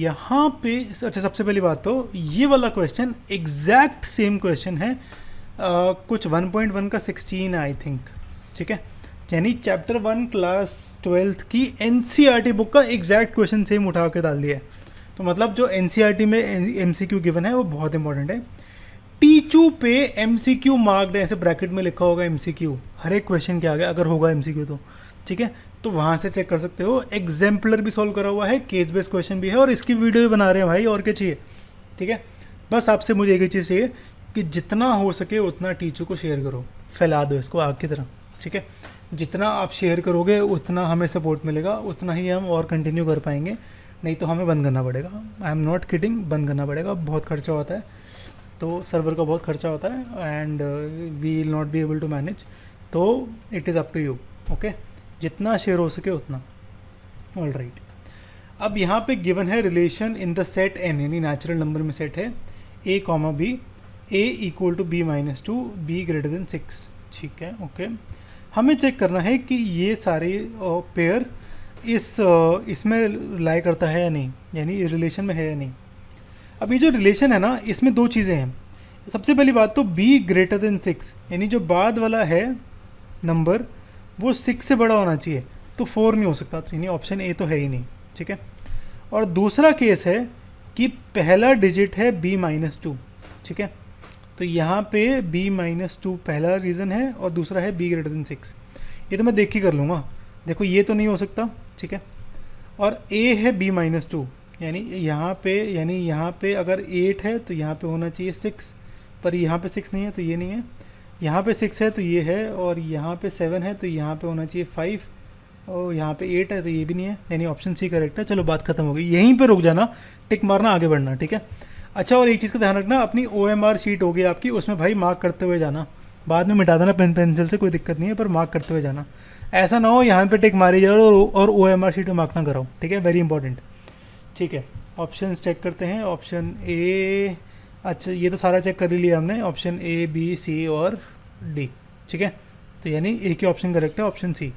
यहाँ पे अच्छा, सबसे पहली बात तो ये वाला क्वेश्चन एग्जैक्ट सेम क्वेश्चन है, कुछ 1.1 का 16 है आई थिंक, ठीक है। यानी चैप्टर 1 क्लास 12th की एनसीईआरटी बुक का एग्जैक्ट क्वेश्चन सेम उठा के डाल दिया है। तो मतलब जो एनसीईआरटी में एमसीक्यू गिवन है वो बहुत इंपॉर्टेंट है। टीचू पे एमसीक्यू मार्क्ड है, ऐसे ब्रैकेट में लिखा होगा एमसीक्यू हर एक क्वेश्चन के आगे, अगर होगा एमसीक्यू तो ठीक है, तो वहाँ से चेक कर सकते हो। एग्जाम्पलर भी सॉल्व करा हुआ है, केस बेस्ड क्वेश्चन भी है, और इसकी वीडियो भी बना रहे हैं भाई, और क्या चाहिए, ठीक है। बस आपसे मुझे एक ही चीज़ चाहिए कि जितना हो सके उतना टीचू को शेयर करो, फैला दो इसको आग की तरह, ठीक है। जितना आप शेयर करोगे उतना हमें सपोर्ट मिलेगा, उतना ही हम और कंटिन्यू कर पाएंगे, नहीं तो हमें बंद करना पड़ेगा। आई एम नॉट किडिंग, बंद करना पड़ेगा, बहुत खर्चा होता है, तो सर्वर का बहुत खर्चा होता है, and we will not be able to manage, तो it is up to you, okay. जितना शेयर हो सके उतना, ऑल राइट। अब यहाँ पे गिवन है relation in the set N, यानी नेचुरल नंबर में सेट है a comma b, a equal to b minus two, b greater than 6, ठीक है, ओके। हमें चेक करना है कि ये सारे पेयर इसमें लाई करता है या नहीं, यानी रिलेशन में है या नहीं। अब ये जो रिलेशन है ना, इसमें दो चीज़ें हैं। सबसे पहली बात तो बी ग्रेटर देन 6, यानी जो बाद वाला है नंबर वो 6 से बड़ा होना चाहिए, तो 4 नहीं हो सकता, तो यानी ऑप्शन ए तो है ही नहीं, ठीक है। और दूसरा केस है कि पहला डिजिट है b माइनस 2, ठीक है, तो यहाँ पे b माइनस 2 पहला रीज़न है, और दूसरा है b ग्रेटर देन 6। ये तो मैं देख के कर लूँगा, देखो ये तो नहीं हो सकता, ठीक है। और a है b माइनस 2, यानी यहाँ पे अगर 8 है तो यहाँ पे होना चाहिए 6, पर यहाँ पे 6 नहीं है तो ये नहीं है, यहाँ पे 6 है तो ये है, और यहाँ पे 7 है तो यहाँ पे होना चाहिए 5, और यहाँ पे 8 है तो ये भी नहीं है, यानी ऑप्शन सी करेक्ट है। चलो बात खत्म हो गई, यहीं पे रुक जाना, टिक मारना, आगे बढ़ना, ठीक है। अच्छा, और एक चीज़ का ध्यान रखना, अपनी OMR शीट होगी आपकी, उसमें भाई मार्क करते हुए जाना, बाद में मिटा देना पेंसिल से, कोई दिक्कत नहीं है, पर मार्क करते हुए जाना। ऐसा ना हो यहाँ पे टिक मारी जाए और OMR शीट में मार्क ना कराओ, ठीक है, वेरी इंपॉर्टेंट, ठीक है। ऑप्शन चेक करते हैं, ऑप्शन ए, अच्छा ये तो सारा चेक कर ही लिया हमने, ऑप्शन A B C और D, ठीक है, तो यानी एक ही ऑप्शन करेक्ट है, ऑप्शन सी।